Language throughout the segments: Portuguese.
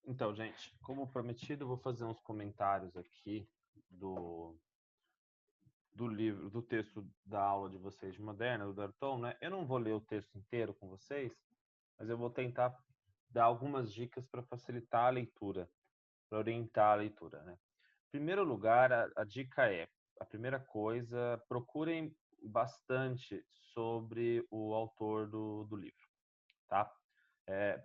Então, gente, como prometido, eu vou fazer uns comentários aqui do, do livro, do texto da aula de vocês de moderna, do Darton, né? Eu não vou ler o texto inteiro com vocês, mas eu vou tentar dar algumas dicas para facilitar a leitura, para orientar a leitura, né? Em primeiro lugar, a dica é, a primeira coisa, procurem bastante sobre o autor do livro, tá?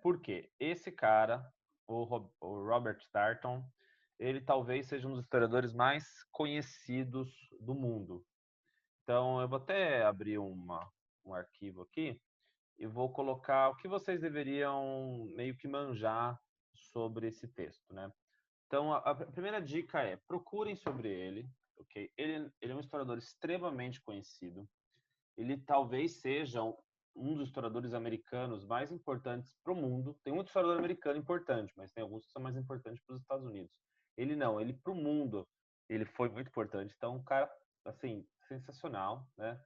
Por quê? Esse cara, o Robert Darnton, ele talvez seja um dos historiadores mais conhecidos do mundo. Então, eu vou até abrir um arquivo aqui e vou colocar o que vocês deveriam meio que manjar sobre esse texto, né? Então, a primeira dica é procurem sobre ele, ok? Ele é um historiador extremamente conhecido. Ele talvez seja um dos historiadores americanos mais importantes para o mundo. Tem muito historiador americano importante, mas tem alguns que são mais importantes para os Estados Unidos. Ele não, ele para o mundo, ele foi muito importante. Então, um cara, assim, sensacional, né?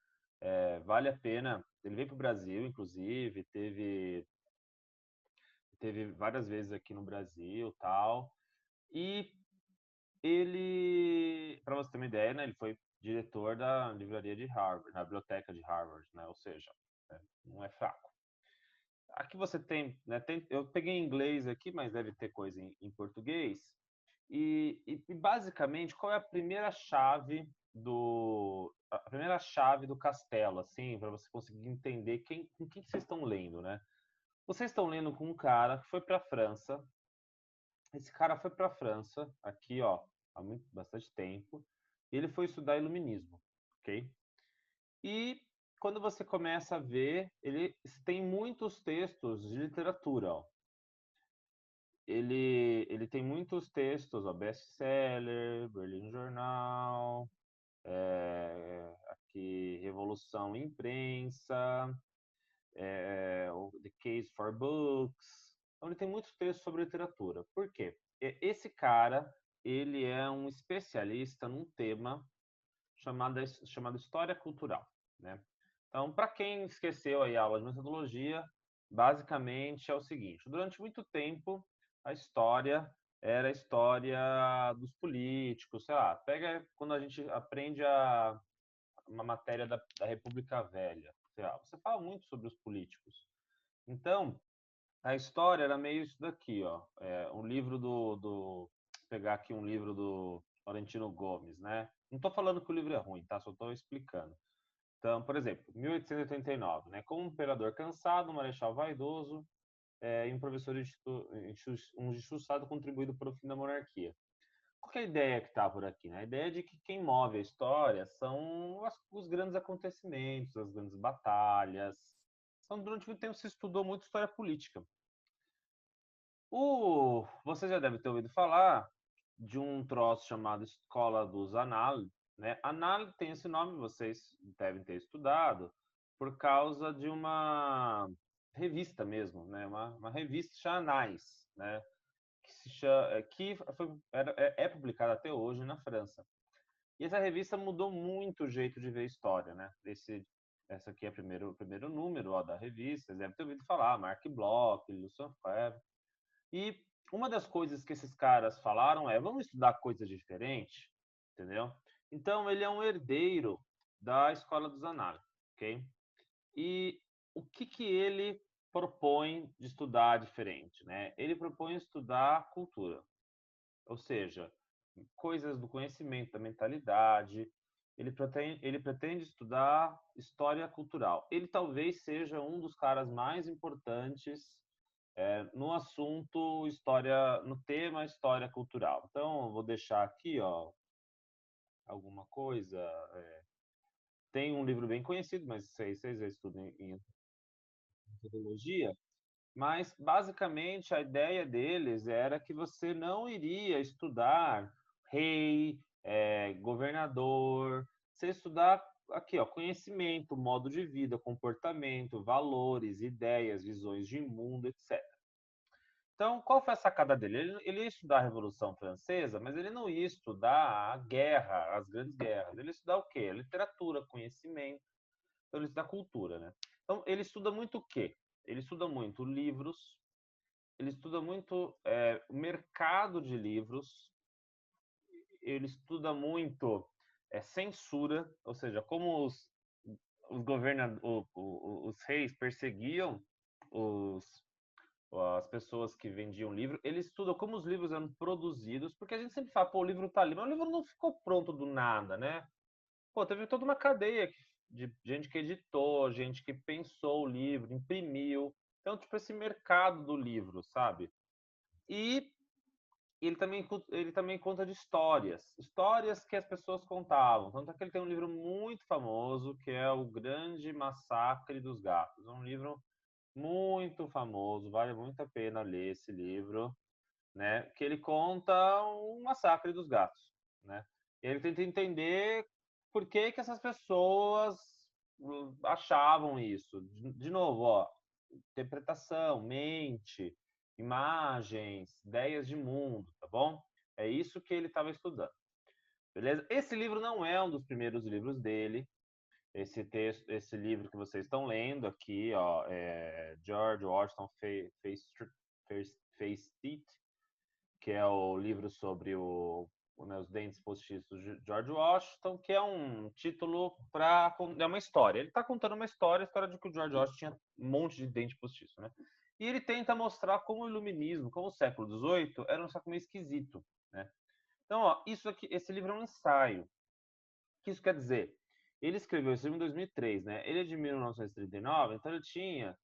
Vale a pena. Ele veio para o Brasil, inclusive, teve várias vezes aqui no Brasil, tal. E ele, para você ter uma ideia, né, ele foi diretor da livraria de Harvard, da biblioteca de Harvard, né? Ou seja, não é fraco. Aqui você tem, né, eu peguei em inglês aqui, mas deve ter coisa em português. E basicamente, qual é a primeira chave do castelo, assim, para você conseguir entender com quem vocês estão lendo, né? Vocês estão lendo com um cara que foi para a França. Esse cara foi para a França, aqui, ó, há bastante tempo. E ele foi estudar iluminismo, ok? E quando você começa a ver, ele tem muitos textos de literatura, ó. Ele tem muitos textos, ó, best-seller, Berlin Jornal, aqui Revolução e Imprensa, o The Case for Books. Então ele tem muitos textos sobre literatura. Por quê? Esse cara, ele é um especialista num tema chamado história cultural, né? Então, para quem esqueceu aí a aula de metodologia, basicamente é o seguinte: durante muito tempo, a história era a história dos políticos, sei lá, pega quando a gente aprende uma matéria da República Velha, sei lá, você fala muito sobre os políticos. Então, a história era meio isso daqui, ó, um livro pegar aqui um livro do Laurentino Gomes, né? Não estou falando que o livro é ruim, tá? Só estou explicando. Então, por exemplo, 1889, né? Como um imperador cansado, um marechal vaidoso e um professor um injustiçado contribuído para o fim da monarquia. Qual que é a ideia que está por aqui? Né? A ideia é de que quem move a história são os grandes acontecimentos, as grandes batalhas. Então, durante muito tempo se estudou muito história política. Você já deve ter ouvido falar de um troço chamado Escola dos Anal, né? Anal tem esse nome, vocês devem ter estudado, por causa de uma revista mesmo, né? Uma revista Anais, né? Que é publicada até hoje na França. E essa revista mudou muito o jeito de ver história, né? Essa aqui é o primeiro número, ó, da revista, vocês devem ter ouvido falar, Marc Bloch, Lucien Febvre. E uma das coisas que esses caras falaram é: vamos estudar coisas diferentes, entendeu? Então, ele é um herdeiro da Escola dos Análises, ok? E o que ele propõe de estudar diferente, né? Ele propõe estudar cultura, ou seja, coisas do conhecimento, da mentalidade. Ele pretende estudar história cultural. Ele talvez seja um dos caras mais importantes no assunto história, no tema história cultural. Então, eu vou deixar aqui, ó, alguma coisa. Tem um livro bem conhecido, mas vocês já estudam em metodologia. Mas, basicamente, a ideia deles era que você não iria estudar rei, governador, você estudar aqui, ó, conhecimento, modo de vida, comportamento, valores, ideias, visões de mundo, etc. Então, qual foi a sacada dele? Ele ia estudar a Revolução Francesa, mas ele não ia estudar a guerra, as grandes guerras. Ele ia estudar o quê? Literatura, conhecimento. Então, ele estuda cultura, né? Então, ele estuda muito o quê? Ele estuda muito livros, ele estuda muito o mercado de livros, ele estuda muito censura, ou seja, como os reis perseguiam os, as pessoas que vendiam livro. Ele estuda como os livros eram produzidos, porque a gente sempre fala, pô, o livro tá ali, mas o livro não ficou pronto do nada, né? Pô, teve toda uma cadeia de gente que editou, gente que pensou o livro, imprimiu. Então, tipo, esse mercado do livro, sabe? E ele também conta de histórias que as pessoas contavam. Tanto é que ele tem um livro muito famoso, que é O Grande Massacre dos Gatos. É um livro muito famoso, vale muito a pena ler esse livro, né? Que ele conta um massacre dos gatos, né? E ele tenta entender por que que essas pessoas achavam isso. De novo, ó, interpretação, mente, imagens, ideias de mundo, tá bom? É isso que ele estava estudando, beleza? Esse livro não é um dos primeiros livros dele. Esse texto, esse livro que vocês estão lendo aqui, ó, George Washington Face It, que é o livro sobre os dentes postiços de George Washington, que é um título para é uma história. Ele está contando uma história, a história de que o George Washington tinha um monte de dente postiço, né? E ele tenta mostrar como o iluminismo, como o século XVIII era um século meio esquisito, né? Então, ó, isso aqui, esse livro é um ensaio. O que isso quer dizer? Ele escreveu isso em 2003, né? Ele é de 1939, então ele tinha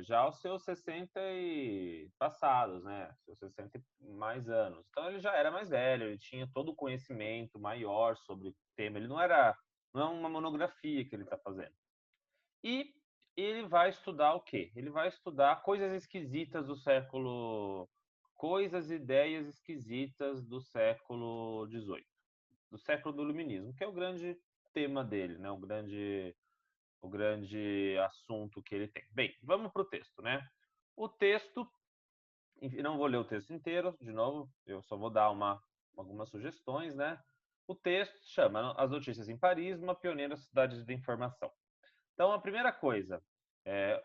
já os seus 60 e passados, né? Seus 60 e mais anos. Então ele já era mais velho, ele tinha todo o conhecimento maior sobre o tema. Ele não é uma monografia que ele está fazendo. E ele vai estudar o quê? Ele vai estudar coisas esquisitas do século, coisas, ideias esquisitas do século XVIII, do século do Iluminismo, que é o grande tema dele, né? O grande assunto que ele tem. Bem, vamos para o texto, né? O texto, enfim, não vou ler o texto inteiro, de novo, eu só vou dar algumas sugestões, né? O texto chama As Notícias em Paris, uma pioneira cidade da informação. Então, a primeira coisa,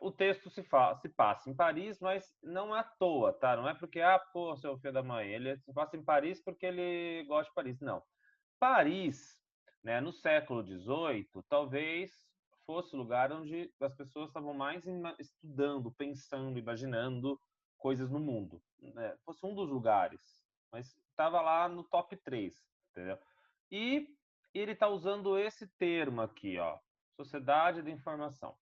o texto se passa em Paris, mas não é à toa, tá? Não é porque, pô, seu filho da mãe, ele se passa em Paris porque ele gosta de Paris. Não. Paris, né, no século XVIII, talvez fosse o lugar onde as pessoas estavam mais estudando, pensando, imaginando coisas no mundo. Né? Fosse um dos lugares, mas estava lá no top 3, entendeu? E ele está usando esse termo aqui, ó, sociedade da informação.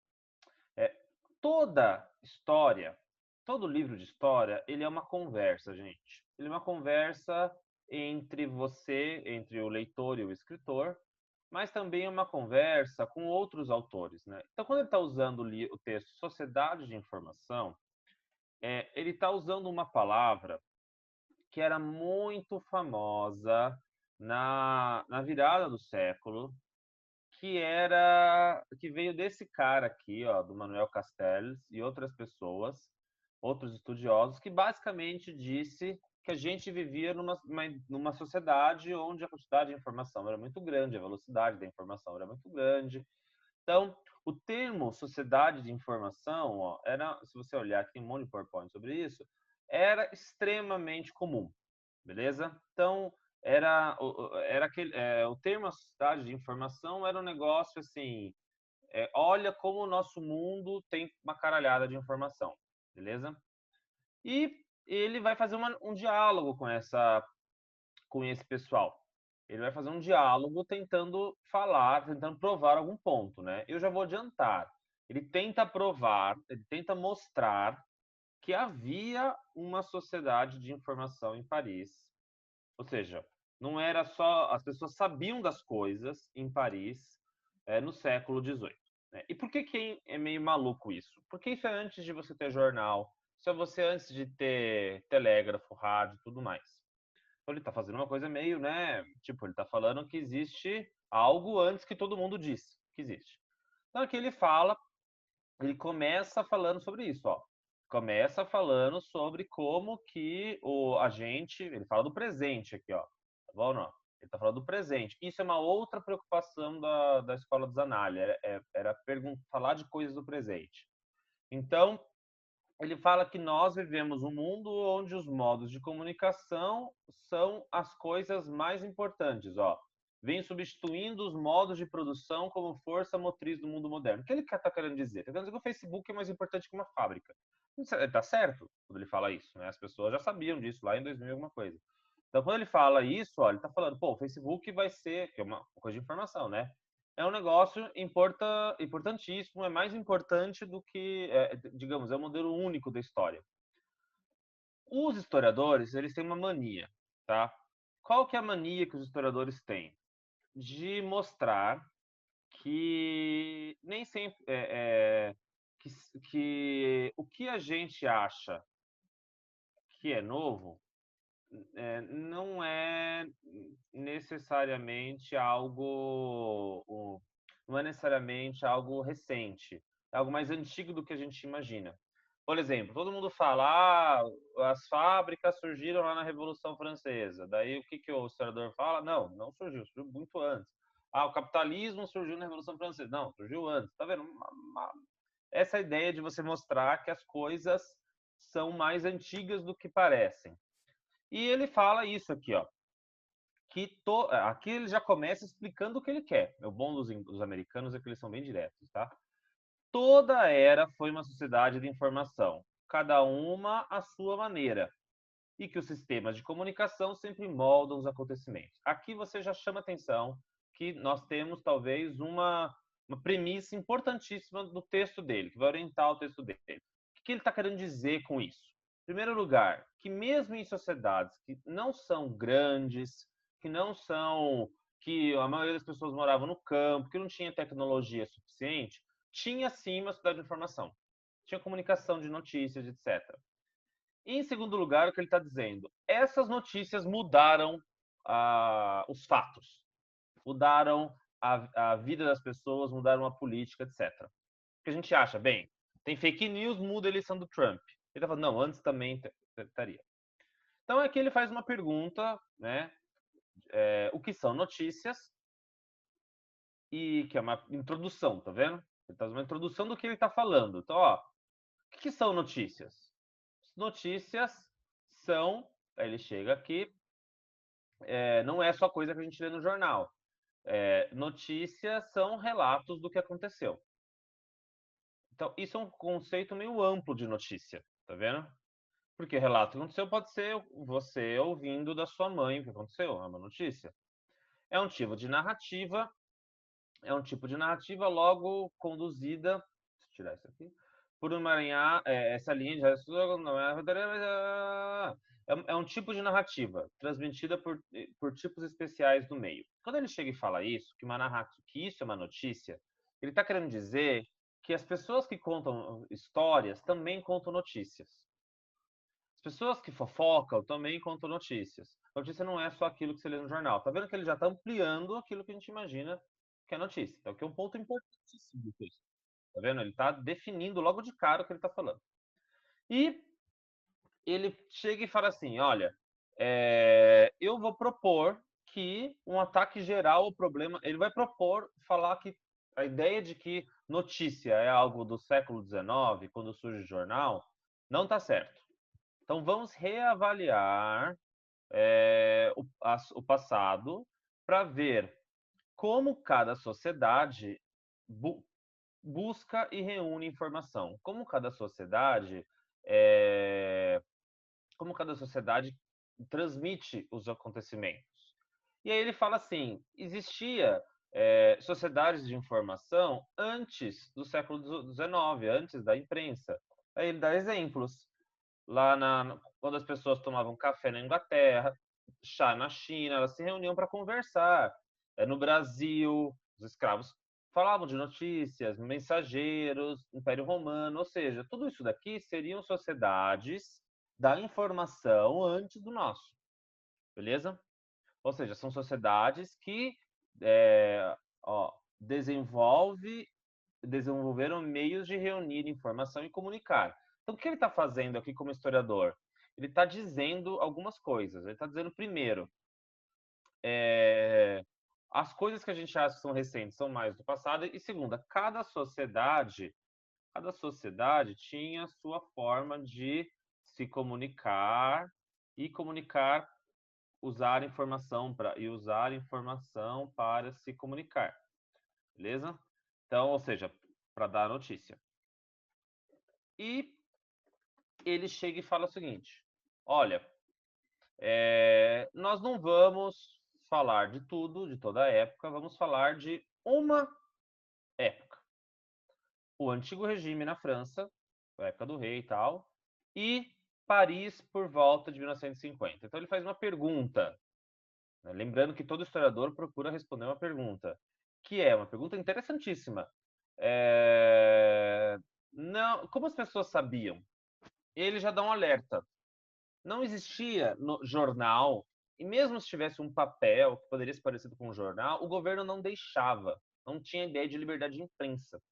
É, toda história, todo livro de história, ele é uma conversa, gente. Ele é uma conversa entre você, entre o leitor e o escritor, mas também é uma conversa com outros autores, né? Então, quando ele está usando o texto Sociedade de Informação, ele está usando uma palavra que era muito famosa na virada do século, que veio desse cara aqui, ó, do Manuel Castells e outras pessoas, outros estudiosos, que basicamente disse que a gente vivia numa sociedade onde a quantidade de informação era muito grande, a velocidade da informação era muito grande. Então, o termo sociedade de informação, ó, se você olhar, tem um monte de PowerPoint sobre isso, era extremamente comum, beleza? Então, era aquele, o termo sociedade de informação era um negócio assim, olha como o nosso mundo tem uma caralhada de informação, beleza? E ele vai fazer um diálogo com esse pessoal. Ele vai fazer um diálogo tentando falar, tentando provar algum ponto, né? Eu já vou adiantar. Ele tenta provar, ele tenta mostrar que havia uma sociedade de informação em Paris. Ou seja, não era só as pessoas sabiam das coisas em Paris no século XVIII. Né? E por que é meio maluco isso? Porque isso é antes de você ter jornal, isso é você antes de ter telégrafo, rádio e tudo mais. Então ele está fazendo uma coisa meio, né? Tipo, ele está falando que existe algo antes que todo mundo disse que existe. Então aqui ele começa falando sobre isso, ó. Começa falando sobre como que a gente, ele fala do presente aqui, ó. Tá bom, não? Ele está falando do presente. Isso é uma outra preocupação da escola dos Zanalli, era falar de coisas do presente. Então, ele fala que nós vivemos um mundo onde os modos de comunicação são as coisas mais importantes, ó. Vem substituindo os modos de produção como força motriz do mundo moderno. O que ele está querendo dizer? Está querendo dizer que o Facebook é mais importante que uma fábrica. Está certo quando ele fala isso, né? As pessoas já sabiam disso lá em 2000 alguma coisa. Então, quando ele fala isso, ó, ele está falando, pô, o Facebook vai ser, que é uma coisa de informação, né? É um negócio importantíssimo, é mais importante do que, digamos, é o modelo único da história. Os historiadores, eles têm uma mania, tá? Qual que é a mania que os historiadores têm? De mostrar que nem sempre que, que o que a gente acha que é novo não é necessariamente algo não é necessariamente algo recente, é algo mais antigo do que a gente imagina. Por exemplo, todo mundo fala, as fábricas surgiram lá na Revolução Francesa. Daí o que, que o historiador fala? Não, não surgiu, surgiu muito antes. O capitalismo surgiu na Revolução Francesa. Não, surgiu antes. Tá vendo? Essa ideia de você mostrar que as coisas são mais antigas do que parecem. E ele fala isso aqui, ó. Aqui ele já começa explicando o que ele quer. O bom dos americanos é que eles são bem diretos, tá? Toda era foi uma sociedade de informação, cada uma à sua maneira, e que os sistemas de comunicação sempre moldam os acontecimentos. Aqui você já chama atenção que nós temos talvez uma premissa importantíssima do texto dele, que vai orientar o texto dele. O que ele está querendo dizer com isso? Em primeiro lugar, que mesmo em sociedades que não são grandes, que não são, que a maioria das pessoas moravam no campo, que não tinha tecnologia suficiente, tinha sim uma sociedade de informação. Tinha comunicação de notícias, etc. E, em segundo lugar, o que ele está dizendo? Essas notícias mudaram os fatos, mudaram a vida das pessoas, mudaram a política, etc. Porque a gente acha, bem, tem fake news, muda a eleição do Trump. Ele está falando, não, antes também estaria. Então aqui ele faz uma pergunta, né? O que são notícias? E que é uma introdução, tá vendo? Ele faz uma introdução do que ele está falando. Então, ó, o que são notícias? Notícias são, aí ele chega aqui, não é só coisa que a gente lê no jornal. Notícias são relatos do que aconteceu. Então, isso é um conceito meio amplo de notícia, tá vendo? Porque relato que aconteceu pode ser você ouvindo da sua mãe o que aconteceu, é uma notícia. É um tipo de narrativa, logo conduzida, deixa eu tirar isso aqui, por emaranhar essa linha de é um tipo de narrativa transmitida por tipos especiais do meio. Quando ele chega e fala isso, que isso é uma notícia, ele está querendo dizer que as pessoas que contam histórias também contam notícias. As pessoas que fofocam também contam notícias. Notícia não é só aquilo que você lê no jornal. Tá vendo que ele já está ampliando aquilo que a gente imagina que é notícia. Então, que é um ponto importantíssimo do texto. Tá vendo? Ele está definindo logo de cara o que ele está falando. E ele chega e fala assim: olha, eu vou propor que um ataque geral ao problema. Ele vai falar que a ideia de que notícia é algo do século XIX, quando surge o jornal, não está certo. Então vamos reavaliar o passado para ver como cada sociedade busca e reúne informação, como cada sociedade transmite os acontecimentos. E aí ele fala assim: existia sociedades de informação antes do século XIX, antes da imprensa. Aí ele dá exemplos. Quando as pessoas tomavam café na Inglaterra, chá na China, elas se reuniam para conversar. No Brasil, os escravos falavam de notícias, mensageiros, Império Romano, ou seja, tudo isso daqui seriam sociedades da informação antes do nosso, beleza? Ou seja, são sociedades que desenvolveram meios de reunir informação e comunicar. Então, o que ele está fazendo aqui como historiador? Ele está dizendo algumas coisas. Ele está dizendo, primeiro, as coisas que a gente acha que são recentes são mais do passado. E, segunda, cada sociedade Cada sociedade tinha sua forma de se comunicar e comunicar, usar informação para se comunicar, beleza? Então, ou seja, para dar a notícia. E ele chega e fala o seguinte: olha, nós não vamos falar de tudo, de toda a época, vamos falar de uma época. O antigo regime na França, a época do rei e tal, e Paris por volta de 1950. Então ele faz uma pergunta, né? Lembrando que todo historiador procura responder uma pergunta, que é uma pergunta interessantíssima. Não, como as pessoas sabiam? Ele já dá um alerta. Não existia no jornal, e mesmo se tivesse um papel que poderia ser parecido com um jornal, o governo não deixava, não tinha ideia de liberdade de imprensa.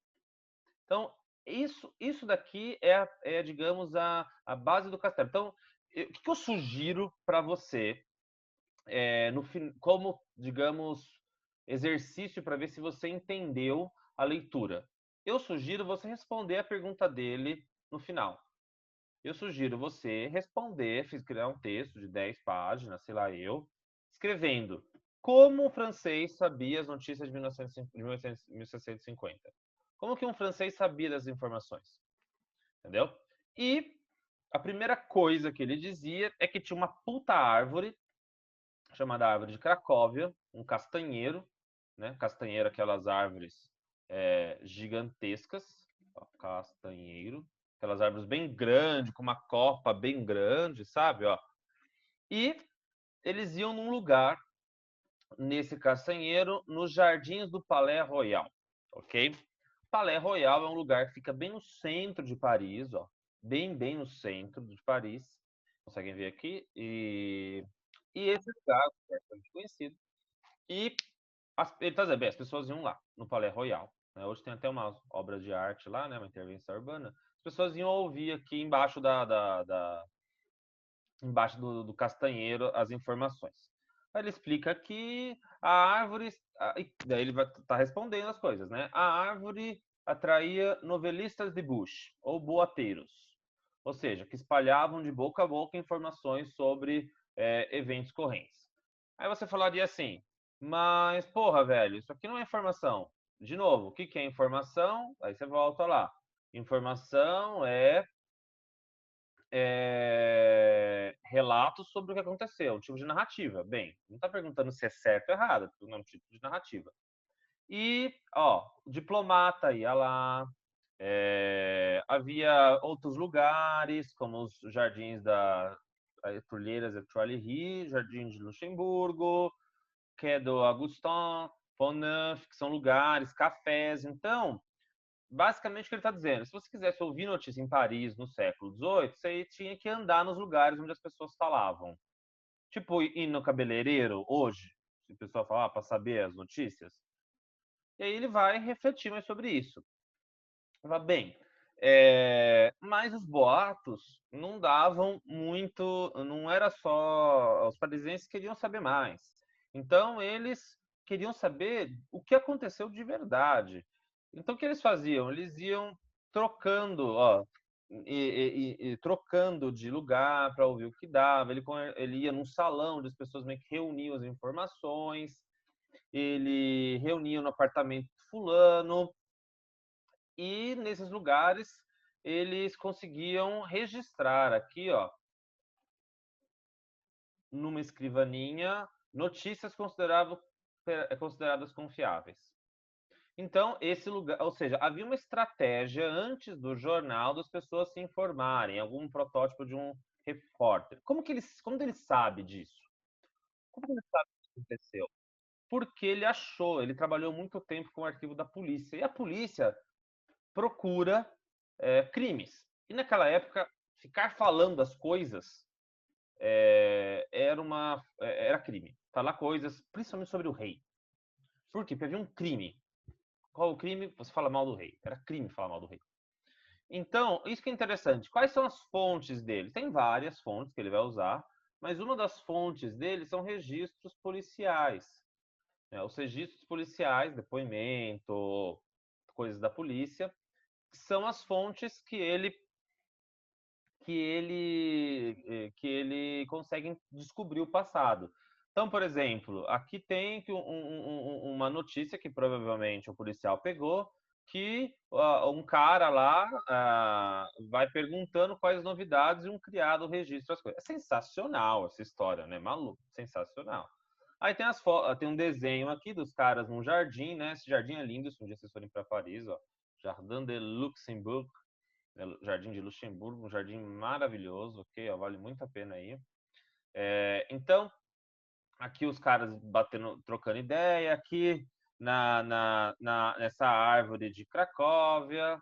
Então, isso daqui digamos, a base do castelo. Então, o que eu sugiro para você, como, digamos, exercício para ver se você entendeu a leitura? Eu sugiro você responder a pergunta dele no final. Eu sugiro você responder, criar um texto de 10 páginas, sei lá eu, escrevendo como o francês sabia as notícias de 1650. Como que um francês sabia das informações? Entendeu? E a primeira coisa que ele dizia é que tinha uma puta árvore, chamada árvore de Cracóvia, um castanheiro, né? Castanheiro, aquelas árvores gigantescas, ó, castanheiro, aquelas árvores bem grandes, com uma copa bem grande, sabe? Ó. E eles iam num lugar, nesse castanheiro, nos jardins do Palais Royal, ok? Palais Royal é um lugar que fica bem no centro de Paris, ó, bem no centro de Paris. Conseguem ver aqui? E esse lugar é bastante conhecido. E ele está dizendo, bem, as pessoas iam lá, no Palais Royal. Né? Hoje tem até umas obras de arte lá, né? Uma intervenção urbana. As pessoas iam ouvir aqui embaixo embaixo do castanheiro as informações. Aí ele explica que a árvore. Daí ele vai estar tá respondendo as coisas, né? A árvore atraía novelistas de bush, ou boateiros. Ou seja, que espalhavam de boca a boca informações sobre eventos correntes. Aí você falaria assim, mas porra, velho, isso aqui não é informação. De novo, o que é informação? Aí você volta lá. Informação relatos sobre o que aconteceu, um tipo de narrativa. Bem, não está perguntando se é certo ou errado, é um tipo de narrativa. E, ó, o diplomata ia lá, havia outros lugares, como os jardins da Tulheiras e Tuileries, Jardim de Luxemburgo, Quai do Augustin, Pont-Neuf, que são lugares, cafés. Então, basicamente o que ele está dizendo, se você quisesse ouvir notícia em Paris no século XVIII, você tinha que andar nos lugares onde as pessoas falavam. Tipo, ir no cabeleireiro hoje, se o pessoal falar para saber as notícias. E aí ele vai refletir mais sobre isso. Vai bem, mas os boatos não davam muito, não era só, os parisienses queriam saber mais. Então eles queriam saber o que aconteceu de verdade. Então o que eles faziam? Eles iam trocando, ó, e trocando de lugar para ouvir o que dava. Ele ia num salão onde as pessoas meio que reuniam as informações. Ele reunia no apartamento fulano, e nesses lugares eles conseguiam registrar aqui, ó, numa escrivaninha, notícias consideradas confiáveis. Então, esse lugar, ou seja, havia uma estratégia antes do jornal das pessoas se informarem, algum protótipo de um repórter. Como ele sabe disso? Como ele sabe o que aconteceu? Porque ele trabalhou muito tempo com o arquivo da polícia. E a polícia procura crimes. E naquela época, ficar falando as coisas era crime. Falar coisas, principalmente sobre o rei. Por quê? Porque havia um crime. Qual o crime? Você fala mal do rei. Era crime falar mal do rei. Então, isso que é interessante. Quais são as fontes dele? Tem várias fontes que ele vai usar, mas uma das fontes dele são registros policiais. Os registros policiais, depoimento, coisas da polícia, são as fontes que ele consegue descobrir o passado. Então, por exemplo, aqui tem uma notícia que provavelmente o policial pegou, que um cara lá vai perguntando quais novidades e um criado registra as coisas. É sensacional essa história, né? Maluco, sensacional. Aí tem um desenho aqui dos caras num jardim, né? Esse jardim é lindo, se um dia vocês forem para Paris, ó. Jardim de Luxembourg, Jardim de Luxemburgo, um jardim maravilhoso, ok? Ó, vale muito a pena aí. Então, aqui os caras trocando ideia, aqui nessa árvore de Cracóvia.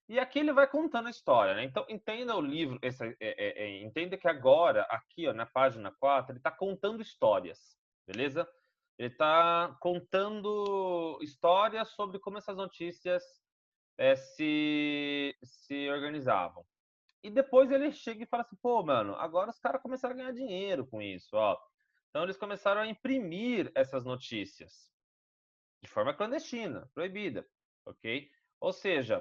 E aqui ele vai contando a história, né? Então, entenda o livro, entenda que agora, aqui ó, na página 4, ele está contando histórias, beleza? Ele está contando histórias sobre como essas notícias se organizavam. E depois ele chega e fala assim, pô, mano, agora os caras começaram a ganhar dinheiro com isso, ó. Então eles começaram a imprimir essas notícias de forma clandestina, proibida, ok? Ou seja,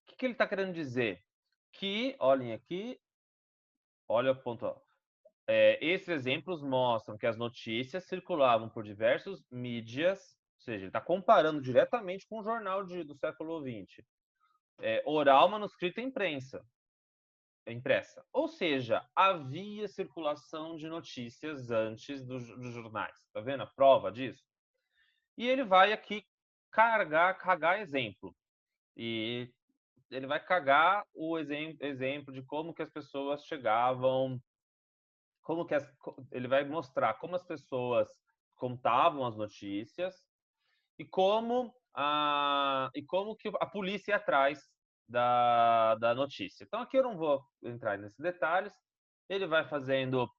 o que ele está querendo dizer? Que, olhem aqui, olha o ponto, ó. Esses exemplos mostram que as notícias circulavam por diversos mídias, ou seja, ele está comparando diretamente com o jornal do século XX. Oral, manuscrita e imprensa. Impressa. Ou seja, havia circulação de notícias antes dos jornais. Tá vendo a prova disso? E ele vai aqui cagar exemplo. E ele vai cagar o exemplo de como que as pessoas chegavam, ele vai mostrar como as pessoas contavam as notícias e como que a polícia ia atrás da notícia. Então aqui eu não vou entrar nesses detalhes. Ele vai fazendo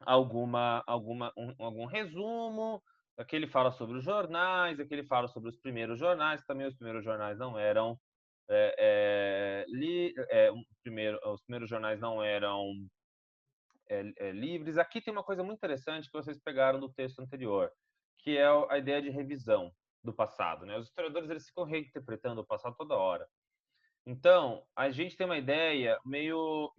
algum resumo. Aqui ele fala sobre os jornais, aqui ele fala sobre os primeiros jornais. Também os primeiros jornais não eram os primeiros jornais não eram livres. Aqui tem uma coisa muito interessante que vocês pegaram do texto anterior, que é a ideia de revisão do passado, né? Os historiadores eles ficam reinterpretando o passado toda hora. Então, a gente tem uma ideia meio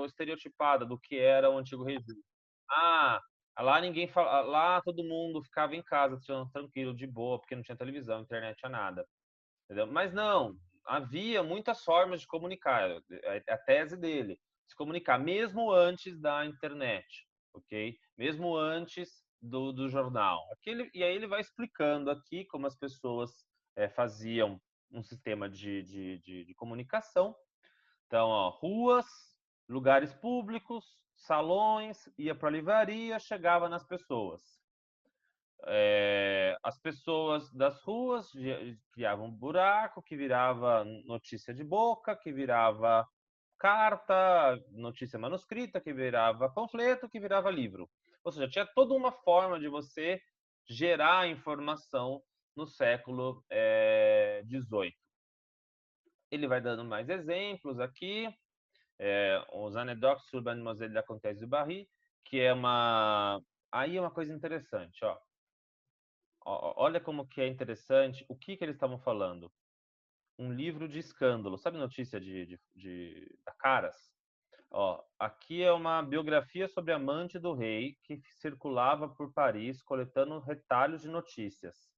estereotipada do que era o antigo regime. Ah, lá ninguém fala, lá todo mundo ficava em casa, tranquilo, de boa, porque não tinha televisão, internet, tinha nada. Entendeu? Mas não, havia muitas formas de comunicar. A tese dele, se comunicar mesmo antes da internet, ok? Mesmo antes do jornal. E aí ele vai explicando aqui como as pessoas faziam um sistema de comunicação. Então, ó, ruas, lugares públicos, salões, ia para a livraria, chegava nas pessoas. As pessoas das ruas criavam um buraco que virava notícia de boca, que virava carta, notícia manuscrita, que virava panfleto, que virava livro. Ou seja, tinha toda uma forma de você gerar informação no século XVIII. Ele vai dando mais exemplos aqui, os Anecdotes sur Mademoiselle la Comtesse de Barry, que é aí é uma coisa interessante, ó. Olha como que é interessante o que eles estavam falando. Um livro de escândalo. Sabe notícia da Caras? Ó, aqui é uma biografia sobre a amante do rei que circulava por Paris coletando retalhos de notícias.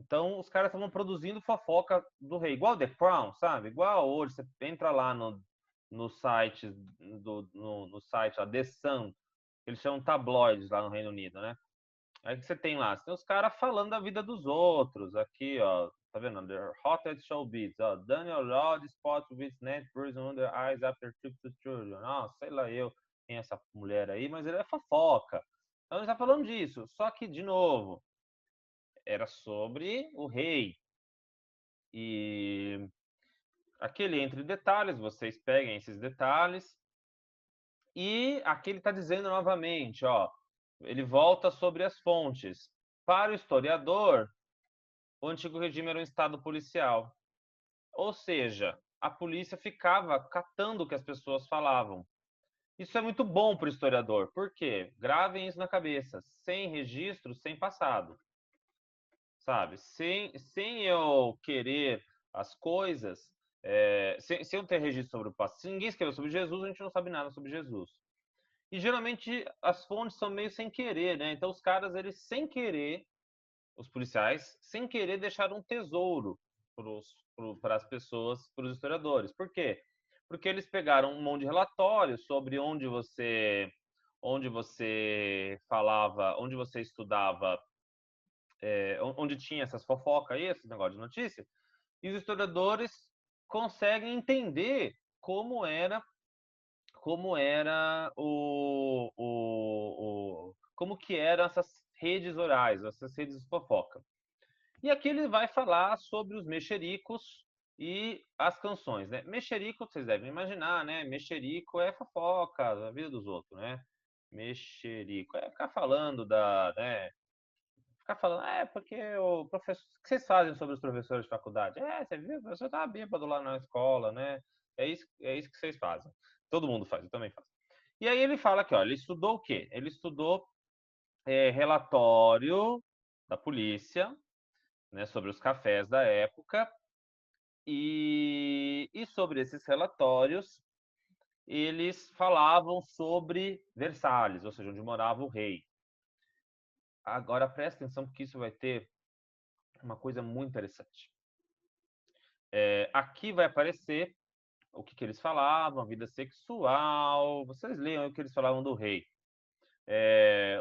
Então, os caras estavam produzindo fofoca do rei, igual The Crown, sabe? Igual hoje, você entra lá no site, no site, a The Sun, eles chamam tabloides lá no Reino Unido, né? Aí que você tem lá, você tem os caras falando da vida dos outros. Aqui, ó, tá vendo? The hottest showbiz, ó. Daniel Lodge spots with net bruising on their eyes after trip to children. Nossa, sei lá eu quem é essa mulher aí, mas ele é fofoca. Então ele tá falando disso. Só que, de novo, era sobre o rei. E aqui ele entra em detalhes, vocês peguem esses detalhes. E aqui ele está dizendo novamente, ó, ele volta sobre as fontes. Para o historiador, o antigo regime era um estado policial. Ou seja, a polícia ficava catando o que as pessoas falavam. Isso é muito bom para o historiador. Por quê? Gravem isso na cabeça. Sem registro, sem passado. sabe? Sem eu querer as coisas, sem eu ter registro sobre o passado. Se ninguém escreveu sobre Jesus, a gente não sabe nada sobre Jesus. E geralmente as fontes são meio sem querer, né? Então os caras, eles sem querer, os policiais, sem querer deixaram um tesouro para as pessoas, para os historiadores. Por quê? Porque eles pegaram um monte de relatórios sobre onde você falava, onde você estudava, onde tinha essas fofocas aí, esse negócio de notícia, e os historiadores conseguem entender como era como que eram essas redes orais, essas redes de fofoca. E aqui ele vai falar sobre os mexericos e as canções, né? Mexerico, vocês devem imaginar, né? Mexerico é fofoca da vida dos outros, né? Mexerico é ficar falando né? Ficar falando, porque o professor. O que vocês fazem sobre os professores de faculdade? Você viu? O professor tá bêbado lá na escola, né? É isso que vocês fazem. Todo mundo faz, eu também faço. E aí ele fala que, ó, ele estudou o quê? Ele estudou relatório da polícia, né, sobre os cafés da época, e sobre esses relatórios, eles falavam sobre Versalhes, ou seja, onde morava o rei. Agora presta atenção, porque isso vai ter uma coisa muito interessante. Aqui vai aparecer o que eles falavam, a vida sexual. Vocês leiam o que eles falavam do rei.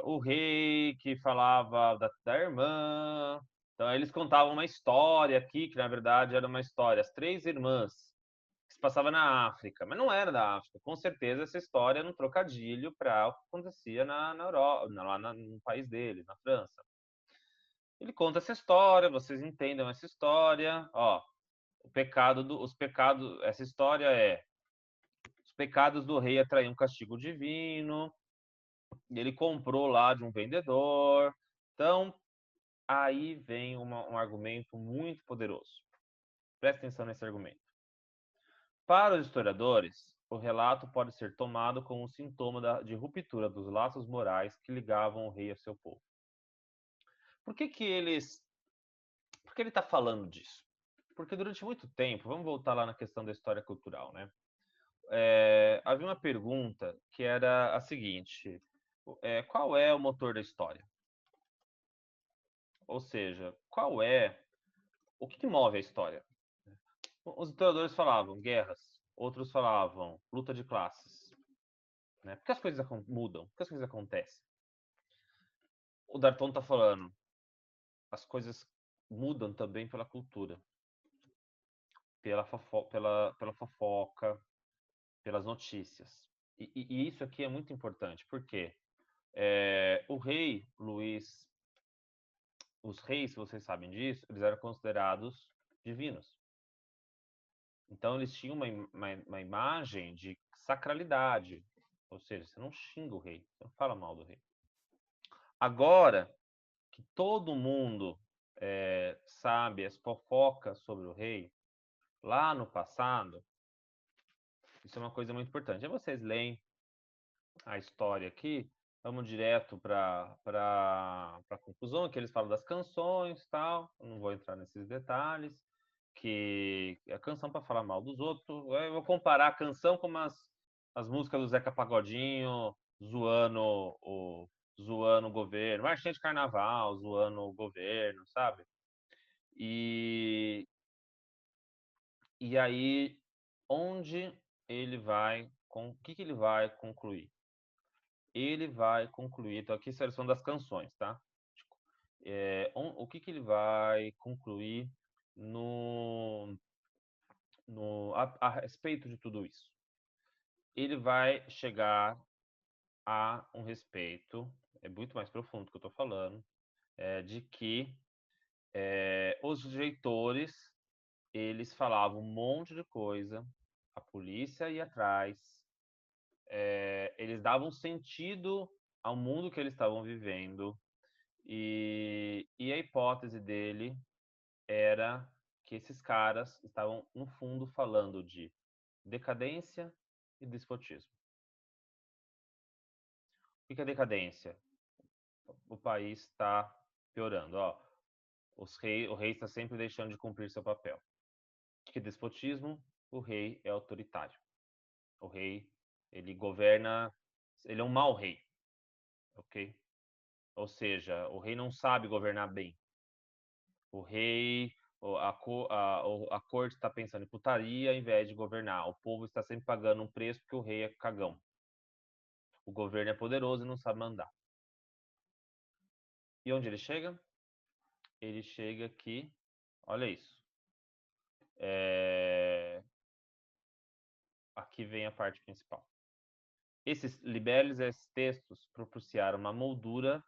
O rei que falava da irmã. Então, eles contavam uma história aqui, que na verdade era uma história. As três irmãs, que se passava na África, mas não era da África. Com certeza, essa história era um trocadilho para o que acontecia na Europa, lá no país dele, na França. Ele conta essa história, vocês entendam essa história. Ó, os pecados, essa história os pecados do rei atraíam um castigo divino, ele comprou lá de um vendedor. Então, aí vem um argumento muito poderoso. Presta atenção nesse argumento. Para os historiadores, o relato pode ser tomado como um sintoma de ruptura dos laços morais que ligavam o rei a seu povo. Por que Por que ele está falando disso? Porque durante muito tempo, vamos voltar lá na questão da história cultural, né? Havia uma pergunta que era a seguinte: qual é o motor da história? Ou seja, o que move a história? Os historiadores falavam guerras, outros falavam luta de classes, né? Por que as coisas mudam? Por que as coisas acontecem? O Darton está falando, as coisas mudam também pela cultura, pela fofoca, pelas notícias. E isso aqui é muito importante, porque o rei Luís, os reis, vocês sabem disso, eles eram considerados divinos. Então eles tinham uma imagem de sacralidade, ou seja, você não xinga o rei, você não fala mal do rei. Agora que todo mundo sabe as fofocas sobre o rei, lá no passado, isso é uma coisa muito importante. Aí vocês leem a história aqui, vamos direto para a conclusão, que eles falam das canções, tal. Eu não vou entrar nesses detalhes, que a canção para falar mal dos outros. Eu vou comparar a canção com as músicas do Zeca Pagodinho zoando o governo, marchinha de carnaval, zoando o governo, sabe? E e aí onde ele vai, o que ele vai concluir? Ele vai concluir, então aqui são das canções, tá? O que ele vai concluir no, a respeito de tudo isso? Ele vai chegar a um respeito, é muito mais profundo do que eu estou falando, de que os leitores, eles falavam um monte de coisa, a polícia ia atrás, eles davam sentido ao mundo que eles estavam vivendo, e a hipótese dele era que esses caras estavam, no fundo, falando de decadência e despotismo. O que é decadência? O país está piorando. Ó, O rei está sempre deixando de cumprir seu papel. Que despotismo? O rei é autoritário. O rei, ele governa, ele é um mau rei, ok? Ou seja, o rei não sabe governar bem. O rei, a corte está pensando em putaria ao invés de governar. O povo está sempre pagando um preço porque o rei é cagão. O governo é poderoso e não sabe mandar. E onde ele chega? Ele chega aqui, olha isso. Aqui vem a parte principal. Esses libelles, esses textos, propiciaram uma moldura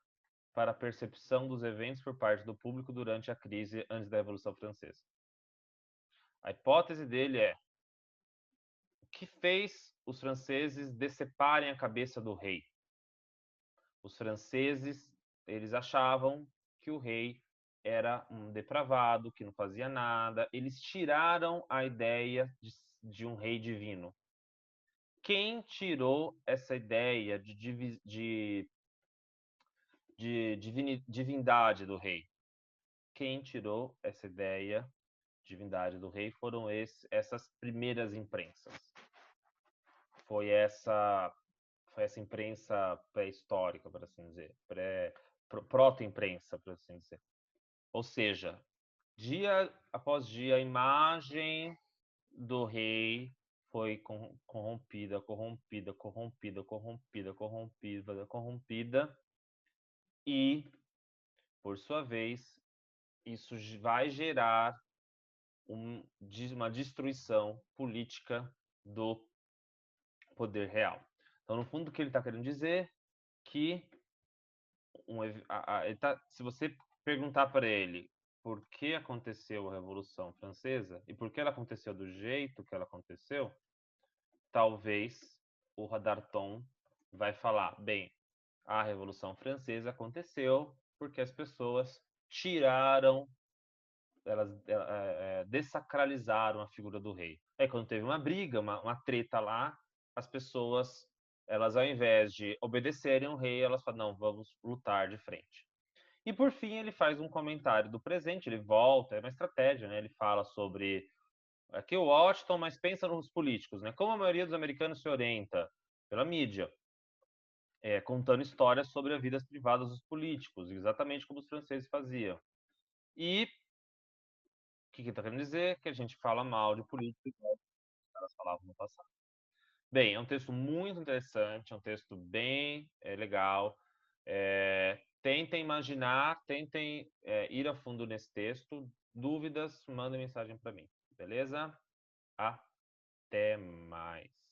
para a percepção dos eventos por parte do público durante a crise antes da Revolução Francesa. A hipótese dele é: o que fez os franceses deceparem a cabeça do rei? Os franceses, eles achavam que o rei era um depravado, que não fazia nada. Eles tiraram a ideia de um rei divino. Quem tirou essa ideia de divindade do rei? Quem tirou essa ideia de divindade do rei foram essas primeiras imprensas. Foi essa imprensa pré-histórica, por assim dizer, proto-imprensa, por assim dizer. Ou seja, dia após dia, a imagem do rei foi corrompida, e, por sua vez, isso vai gerar uma destruição política do poder real. Então, no fundo, o que ele está querendo dizer que se você perguntar para ele por que aconteceu a Revolução Francesa e por que ela aconteceu do jeito que ela aconteceu, talvez o Radarton vai falar, bem, a Revolução Francesa aconteceu porque as pessoas tiraram, elas desacralizaram a figura do rei. Aí quando teve uma briga, uma treta lá, as pessoas, elas ao invés de obedecerem ao rei, elas falam, não, vamos lutar de frente. E por fim ele faz um comentário do presente, ele volta, é uma estratégia, né? Ele fala sobre aqui o Washington, mas pensa nos políticos, né? Como a maioria dos americanos se orienta pela mídia, contando histórias sobre as vidas privadas dos políticos, exatamente como os franceses faziam. E o que ele está querendo dizer? Que a gente fala mal de política igual os caras falavam no passado. Bem, é um texto muito interessante, é um texto bem legal. Tentem imaginar, tentem ir a fundo nesse texto. Dúvidas, mandem mensagem para mim, beleza? Até mais.